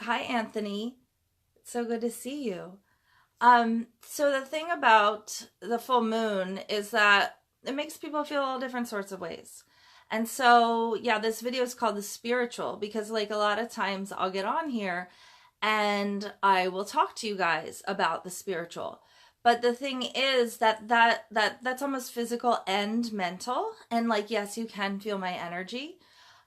Hi, Anthony. It's so good to see you. So the thing about the full moon is that it makes people feel all different sorts of ways. And so, yeah, this video is called The Spiritual because, like, a lot of times I'll get on here and I will talk to you guys about the spiritual. But the thing is that's almost physical and mental. And like, yes, you can feel my energy,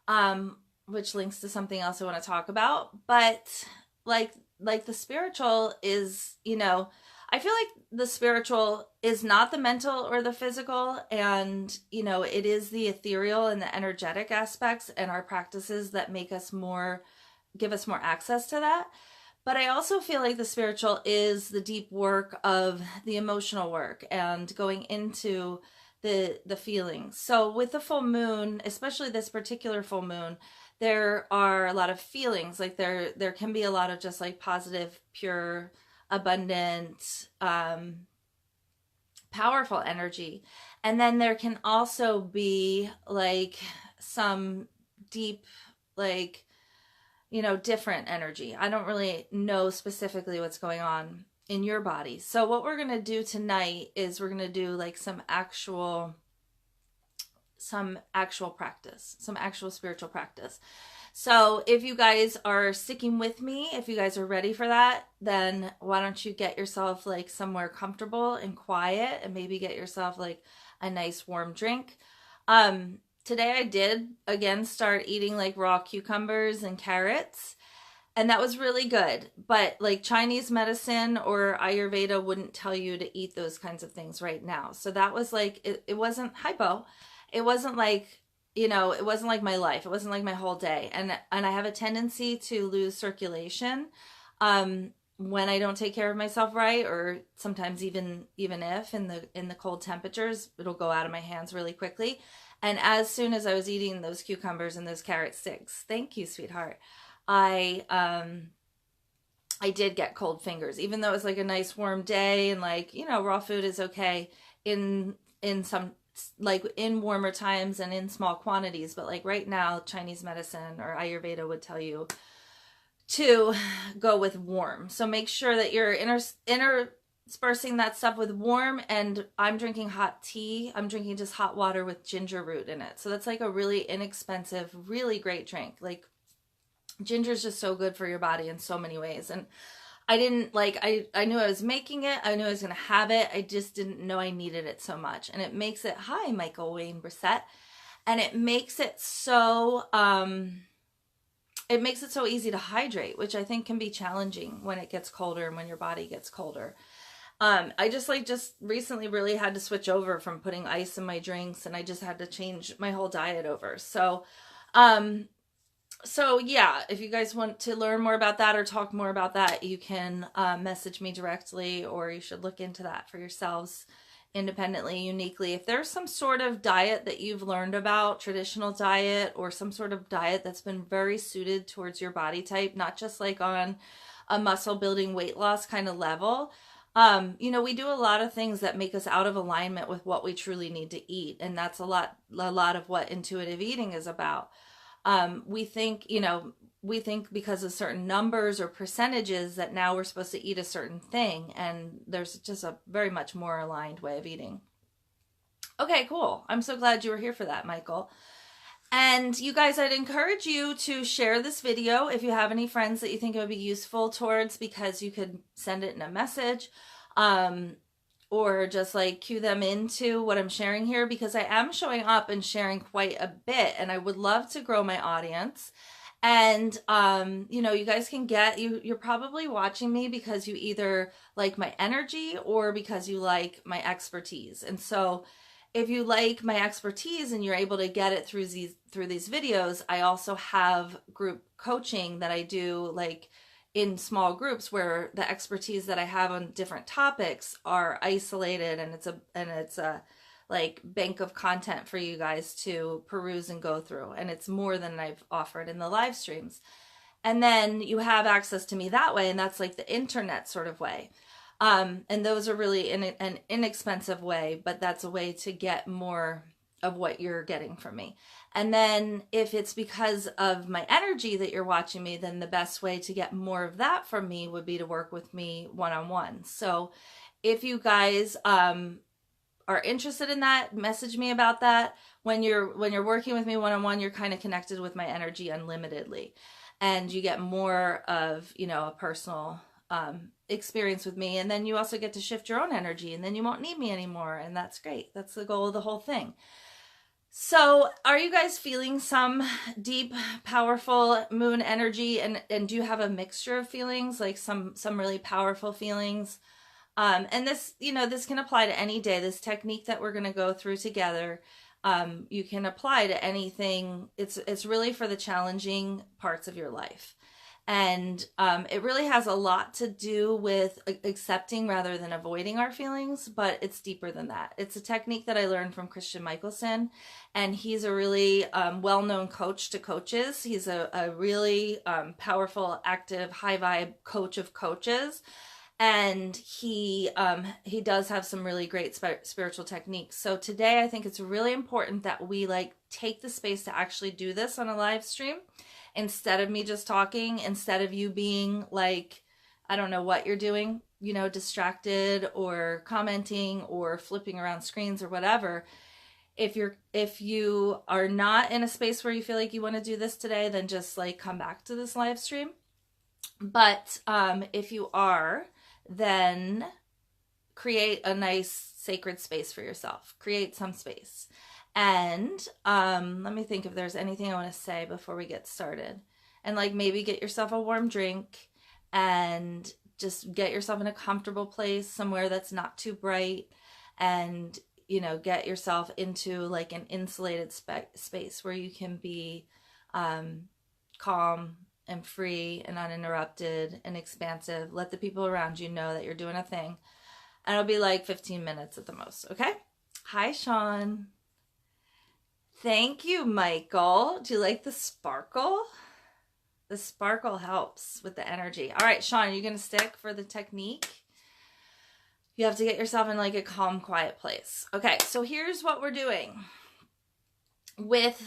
um, which links to something else I want to talk about. But like like the spiritual is, I feel like the spiritual is not the mental or the physical, and it is the ethereal and the energetic aspects and our practices that make us more give us more access to that. But I also feel like the spiritual is the deep work of the emotional work and going into the feelings. So with the full moon, especially this particular full moon, there are a lot of feelings. Like there can be a lot of just like positive, pure, abundant, powerful energy. And then there can also be like some deep, like, different energy. I don't really know specifically what's going on in your body. So what we're going to do tonight is we're going to do like some actual practice, some actual spiritual practice. So if you guys are sticking with me, if you guys are ready for that, then why don't you get yourself like somewhere comfortable and quiet and maybe get yourself like a nice warm drink. Today I did again start eating like raw cucumbers and carrots, and that was really good. But like Chinese medicine or Ayurveda wouldn't tell you to eat those kinds of things right now. So that was like, it wasn't hypo. It wasn't like, it wasn't like my life. It wasn't like my whole day. And I have a tendency to lose circulation when I don't take care of myself right, or sometimes even if in the cold temperatures, it'll go out of my hands really quickly. And as soon as I was eating those cucumbers and those carrot sticks, thank you, sweetheart, I did get cold fingers, even though it was like a nice warm day, and like, raw food is okay in some, like in warmer times and in small quantities, but like right now Chinese medicine or Ayurveda would tell you to go with warm. So make sure that you're interspersing that stuff with warm. And I'm drinking hot tea. I'm drinking just hot water with ginger root in it. So that's like a really inexpensive, really great drink. Like, ginger is just so good for your body in so many ways. And I didn't like, I knew I was making it. I knew I was going to have it. I just didn't know I needed it so much. And it makes it, hi, Michael Wayne Brissett. And it makes it so easy to hydrate, which I think can be challenging when it gets colder and when your body gets colder. I just recently really had to switch over from putting ice in my drinks, and I just had to change my whole diet over. So yeah, if you guys want to learn more about that or talk more about that, you can message me directly, or you should look into that for yourselves independently, uniquely. If there's some sort of diet that you've learned about, traditional diet, or some sort of diet that's been very suited towards your body type, not just like on a muscle building weight loss kind of level. We do a lot of things that make us out of alignment with what we truly need to eat. And that's a lot of what intuitive eating is about. We think because of certain numbers or percentages that now we're supposed to eat a certain thing, and there's just a very much more aligned way of eating. Okay, cool. I'm so glad you were here for that, Michael. And you guys, I'd encourage you to share this video if you have any friends that you think it would be useful towards, because you could send it in a message, or just like cue them into what I'm sharing here, because I am showing up and sharing quite a bit, and I would love to grow my audience. And you guys can you're probably watching me because you either like my energy or because you like my expertise. And so if you like my expertise and you're able to get it through these videos, I also have group coaching that I do, like in small groups, where the expertise that I have on different topics are isolated, and it's a like bank of content for you guys to peruse and go through, and it's more than I've offered in the live streams. And then you have access to me that way, and that's like the internet sort of way. And those are really in an inexpensive way, but that's a way to get more of what you're getting from me. And then if it's because of my energy that you're watching me, then the best way to get more of that from me would be to work with me one-on-one. So if you guys are interested in that, message me about that. When you're working with me one-on-one, you're kind of connected with my energy unlimitedly, and you get more of, you know, a personal experience with me. And then you also get to shift your own energy, and then you won't need me anymore. And that's great. That's the goal of the whole thing. So are you guys feeling some deep, powerful moon energy? And do you have a mixture of feelings, like some really powerful feelings? And this, you know, this can apply to any day. This technique that we're going to go through together, you can apply to anything. It's really for the challenging parts of your life. And it really has a lot to do with accepting rather than avoiding our feelings, but it's deeper than that. It's a technique that I learned from Christian Michelson, and he's a really well-known coach to coaches. He's a really powerful, active, high vibe coach of coaches. And he does have some really great spiritual techniques. So today I think it's really important that we like take the space to actually do this on a live stream, instead of me just talking, instead of you being like, I don't know what you're doing, you know, distracted or commenting or flipping around screens or whatever. If you are not in a space where you feel like you want to do this today, then just like come back to this live stream. But if you are, then create a nice sacred space for yourself. Create some space. And let me think if there's anything I want to say before we get started. And like maybe get yourself a warm drink and just get yourself in a comfortable place, somewhere that's not too bright, and, you know, get yourself into like an insulated space where you can be calm and free and uninterrupted and expansive. Let the people around you know that you're doing a thing. And it'll be like 15 minutes at the most, okay? Hi, Sean. Thank you, Michael. Do you like the sparkle? The sparkle helps with the energy. All right, Sean, are you going to stick for the technique? You have to get yourself in like a calm, quiet place. Okay, so here's what we're doing. With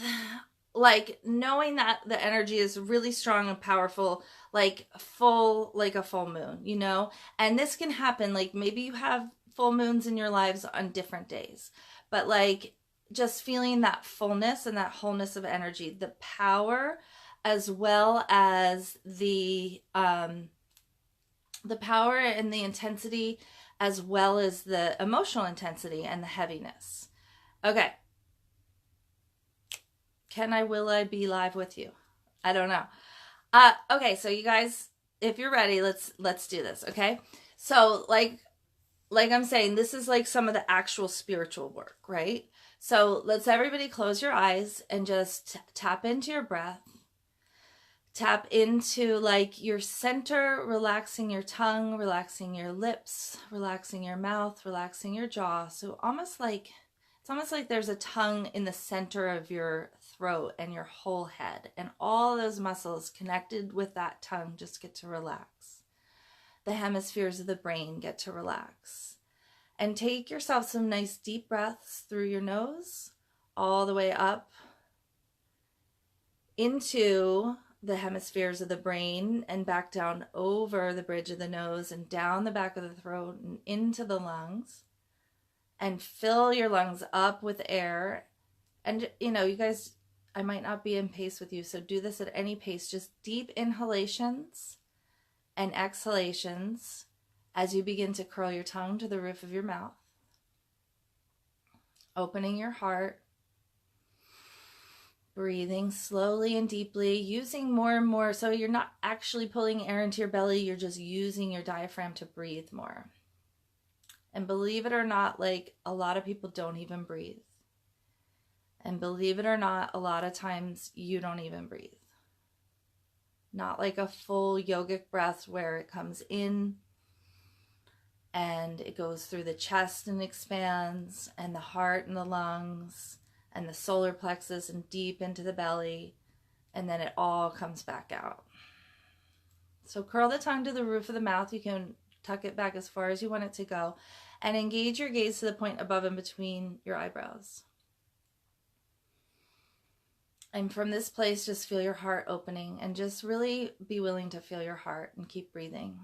like knowing that the energy is really strong and powerful, like a full moon, you know? And this can happen, like maybe you have full moons in your lives on different days, but like just feeling that fullness and that wholeness of energy, the power, as well as the power and the intensity, as well as the emotional intensity and the heaviness. Okay. Will I be live with you? I don't know. Okay, so you guys, if you're ready, let's do this, okay? So like I'm saying, this is like some of the actual spiritual work, right? So let's everybody close your eyes and just tap into your breath. Tap into like your center, relaxing your tongue, relaxing your lips, relaxing your mouth, relaxing your jaw. So it's almost like there's a tongue in the center of your throat and your whole head, and all those muscles connected with that tongue just get to relax. The hemispheres of the brain get to relax. And take yourself some nice deep breaths through your nose, all the way up into the hemispheres of the brain and back down over the bridge of the nose and down the back of the throat and into the lungs. And fill your lungs up with air. And, you know, you guys, I might not be in pace with you, so do this at any pace. Just deep inhalations and exhalations as you begin to curl your tongue to the roof of your mouth. Opening your heart. Breathing slowly and deeply, using more and more. So you're not actually pulling air into your belly, you're just using your diaphragm to breathe more. And believe it or not, like a lot of people don't even breathe. And believe it or not, a lot of times you don't even breathe. Not like a full yogic breath where it comes in and it goes through the chest and expands, and the heart and the lungs and the solar plexus and deep into the belly, and then it all comes back out. So curl the tongue to the roof of the mouth. You can tuck it back as far as you want it to go, and engage your gaze to the point above and between your eyebrows. And from this place, just feel your heart opening and just really be willing to feel your heart and keep breathing.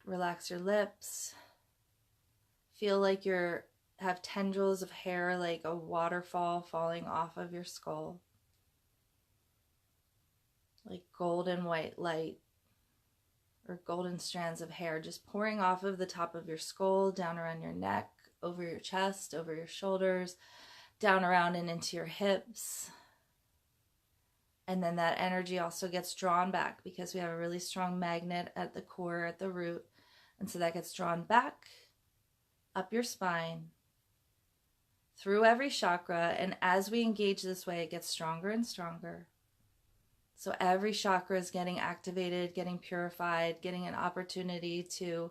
Relax your lips. Feel like you have tendrils of hair, like a waterfall falling off of your skull. Like golden white light or golden strands of hair just pouring off of the top of your skull, down around your neck, over your chest, over your shoulders, down around and into your hips. And then that energy also gets drawn back because we have a really strong magnet at the core, at the root. And so that gets drawn back up your spine, through every chakra. And as we engage this way, it gets stronger and stronger. So every chakra is getting activated, getting purified, getting an opportunity to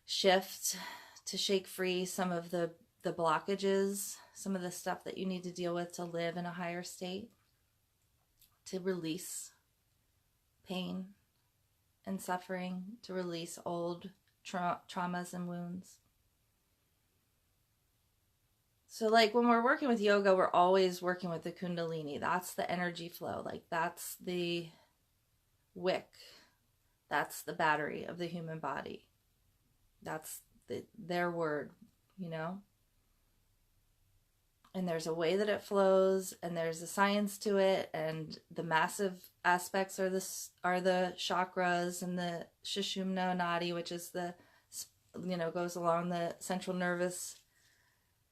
shift, to shake free some of the blockages, some of the stuff that you need to deal with to live in a higher state, to release pain and suffering, to release old traumas and wounds. So like when we're working with yoga, we're always working with the Kundalini. That's the energy flow. Like that's the wick. That's the battery of the human body. That's their word, you know? And there's a way that it flows, and there's a science to it, and the massive aspects are the chakras and the Sushumna Nadi, which is the, goes along the central nervous,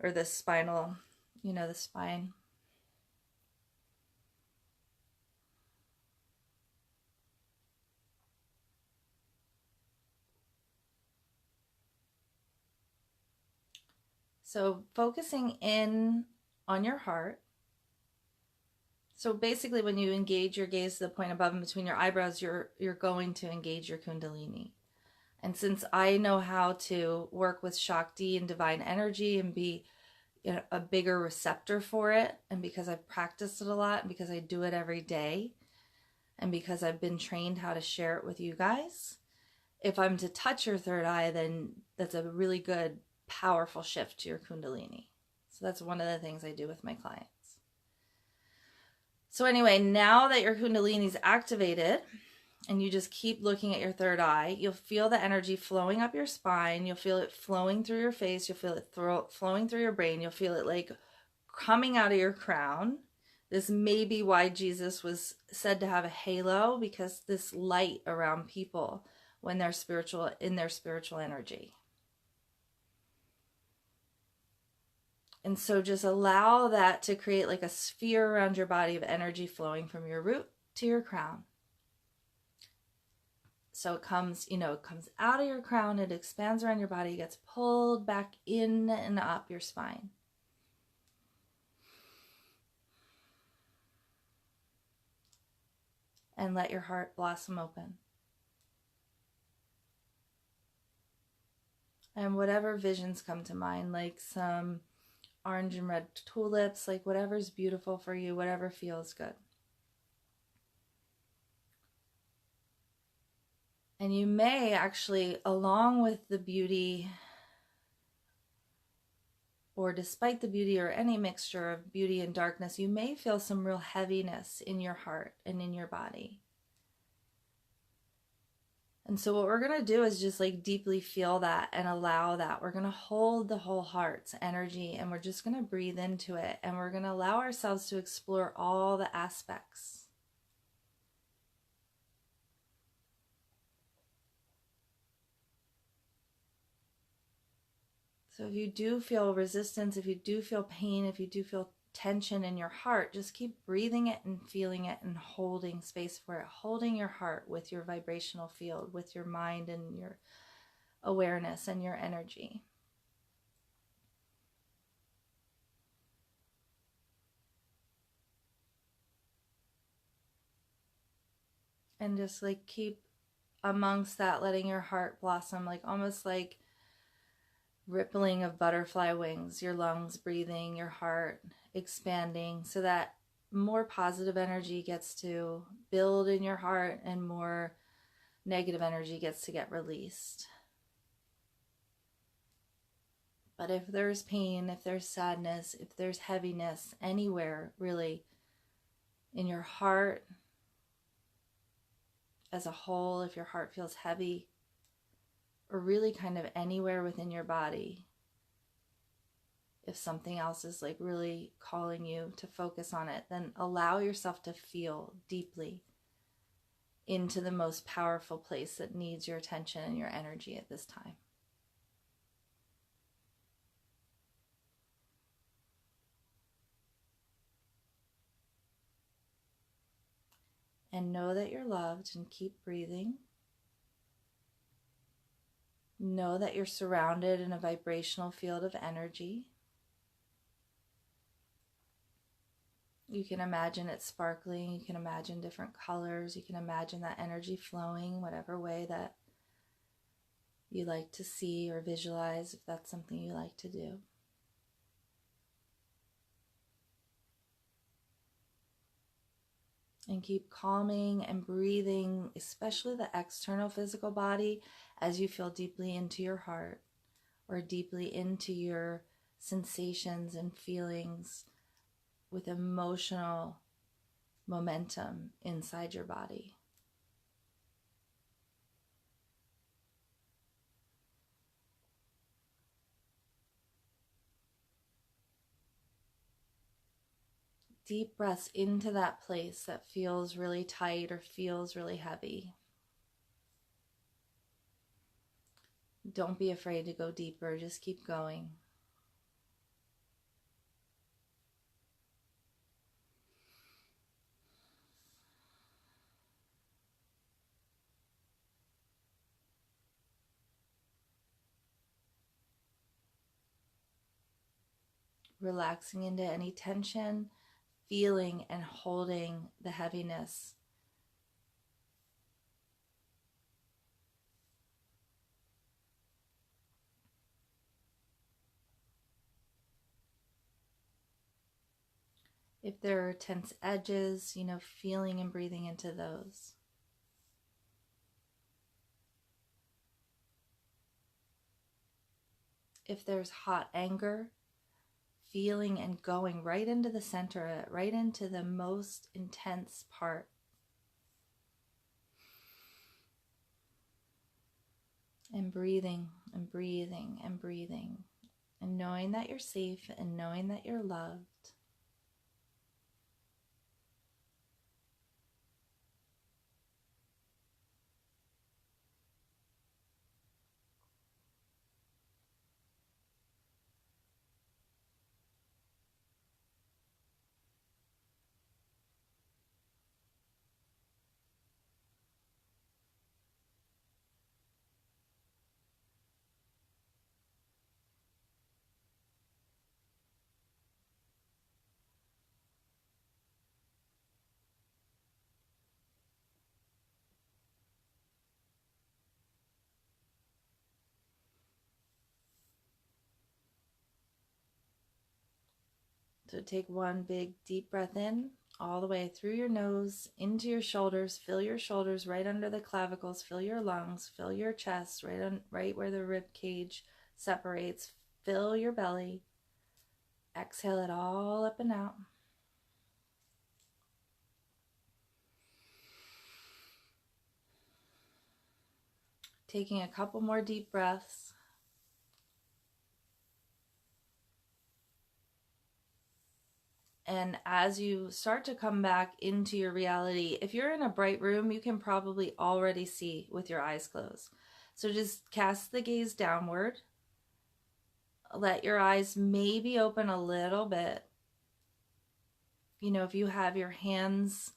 or the spinal, the spine. So focusing in on your heart. So basically when you engage your gaze to the point above and between your eyebrows, you're going to engage your Kundalini. And since I know how to work with Shakti and divine energy and be a bigger receptor for it, and because I've practiced it a lot, and because I do it every day, and because I've been trained how to share it with you guys, if I'm to touch your third eye, then that's a really good, powerful shift to your Kundalini. So that's one of the things I do with my clients. So anyway, now that your Kundalini is activated, and you just keep looking at your third eye, you'll feel the energy flowing up your spine. You'll feel it flowing through your face. You'll feel it flowing through your brain. You'll feel it like coming out of your crown. This may be why Jesus was said to have a halo, because this light around people when they're spiritual, in their spiritual energy. And so just allow that to create like a sphere around your body of energy flowing from your root to your crown. So it comes, it comes out of your crown, it expands around your body, it gets pulled back in and up your spine. And let your heart blossom open. And whatever visions come to mind, like some orange and red tulips, like whatever's beautiful for you, whatever feels good. And you may actually, along with the beauty, or despite the beauty, or any mixture of beauty and darkness, you may feel some real heaviness in your heart and in your body. And so what we're going to do is just like deeply feel that and allow that. We're going to hold the whole heart's energy, and we're just going to breathe into it, and we're going to allow ourselves to explore all the aspects. So if you do feel resistance, if you do feel pain, if you do feel tension in your heart, just keep breathing it and feeling it and holding space for it, holding your heart with your vibrational field, with your mind and your awareness and your energy. And just like keep amongst that, letting your heart blossom, like almost like rippling of butterfly wings, your lungs breathing, your heart expanding, so that more positive energy gets to build in your heart and more negative energy gets to get released. But if there's pain, if there's sadness, if there's heaviness anywhere really in your heart as a whole, if your heart feels heavy, or really kind of anywhere within your body, if something else is like really calling you to focus on it, then allow yourself to feel deeply into the most powerful place that needs your attention and your energy at this time. And know that you're loved and keep breathing. Know that you're surrounded in a vibrational field of energy. You can imagine it sparkling. You can imagine different colors. You can imagine that energy flowing whatever way that you like to see or visualize, if that's something you like to do. And keep calming and breathing, especially the external physical body, as you feel deeply into your heart or deeply into your sensations and feelings with emotional momentum inside your body. Deep breaths into that place that feels really tight or feels really heavy. Don't be afraid to go deeper, just keep going. Relaxing into any tension, feeling and holding the heaviness. If there are tense edges, feeling and breathing into those. If there's hot anger, feeling and going right into the center of it, right into the most intense part. And breathing and breathing and breathing. And knowing that you're safe and knowing that you're loved. So take one big deep breath in, all the way through your nose, into your shoulders. Fill your shoulders right under the clavicles. Fill your lungs. Fill your chest right where the rib cage separates. Fill your belly. Exhale it all up and out. Taking a couple more deep breaths. And as you start to come back into your reality, if you're in a bright room, you can probably already see with your eyes closed. So just cast the gaze downward. Let your eyes maybe open a little bit. If you have your hands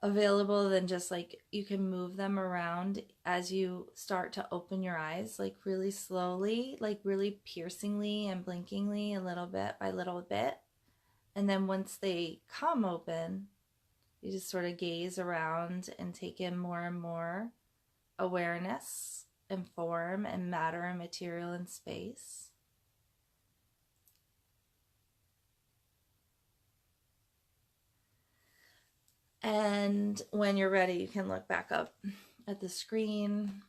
available, then just like you can move them around as you start to open your eyes, like really slowly, like really piercingly and blinkingly, a little bit by little bit. And then once they come open, you just sort of gaze around and take in more and more awareness and form and matter and material and space. And when you're ready, you can look back up at the screen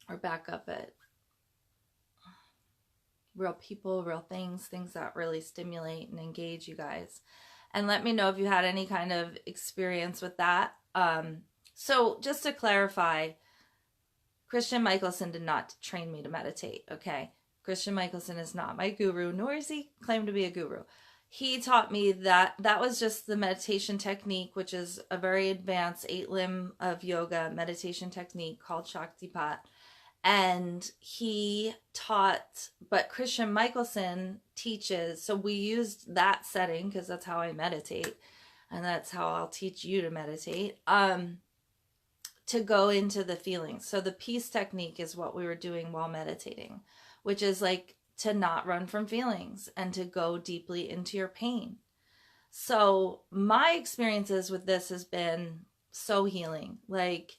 or back up at real people, real things, things that really stimulate and engage you guys. And let me know if you had any kind of experience with that. So just to clarify, Christian Michelson did not train me to meditate, okay? Christian Michelson is not my guru, nor is he claimed to be a guru. He taught me that was just the meditation technique, which is a very advanced 8-limb of yoga meditation technique called Shaktipat. And he taught, but Christian Michelson teaches, so we used that setting because that's how I meditate, and that's how I'll teach you to meditate, to go into the feelings. So the peace technique is what we were doing while meditating, which is like to not run from feelings and to go deeply into your pain. So my experiences with this has been so healing. Like,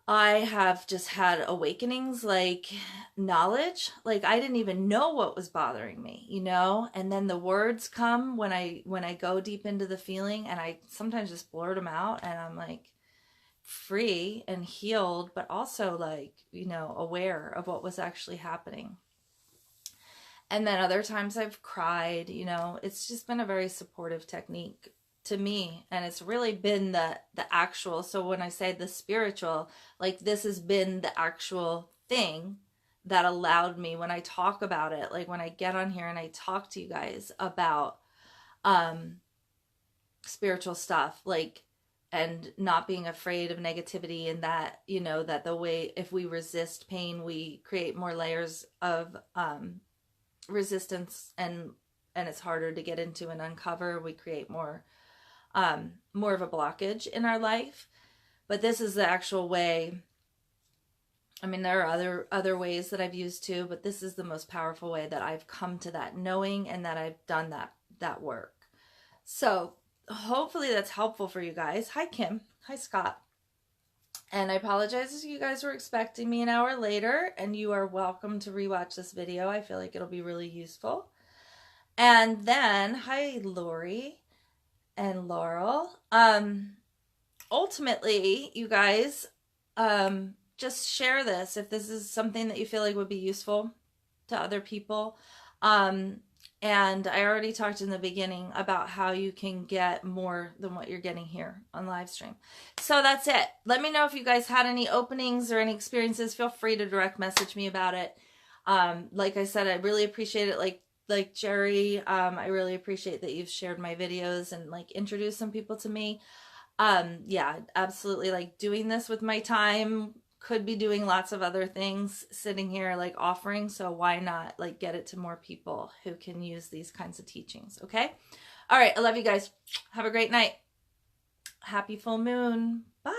I have just had awakenings, like knowledge, like I didn't even know what was bothering me, you know? And then the words come when I go deep into the feeling, and I sometimes just blurt them out, and I'm like free and healed, but also like, you know, aware of what was actually happening. And then other times I've cried, you know. It's just been a very supportive technique to me, and it's really been the actual, so when I say the spiritual, like this has been the actual thing that allowed me, when I talk about it, like when I get on here and I talk to you guys about spiritual stuff, like, and not being afraid of negativity, and that, you know, that the way, if we resist pain, we create more layers of resistance, and it's harder to get into and uncover. We create more of a blockage in our life. But this is the actual way. I mean, there are other ways that I've used too, but this is the most powerful way that I've come to that knowing, and that I've done that work. So hopefully that's helpful for you guys. Hi, Kim. Hi, Scott. And I apologize if you guys were expecting me an hour later, and you are welcome to rewatch this video. I feel like it'll be really useful. And then, hi, Lori and Laurel. Ultimately, you guys, just share this if this is something that you feel like would be useful to other people. And I already talked in the beginning about how you can get more than what you're getting here on live stream. So that's it. Let me know if you guys had any openings or any experiences. Feel free to direct message me about it. Like I said, I really appreciate it. Like Jerry, I really appreciate that you've shared my videos and like introduced some people to me. Yeah, absolutely. Like doing this with my time, could be doing lots of other things sitting here like offering, so why not like get it to more people who can use these kinds of teachings. Okay, all right, I love you guys. Have a great night. Happy full moon. Bye.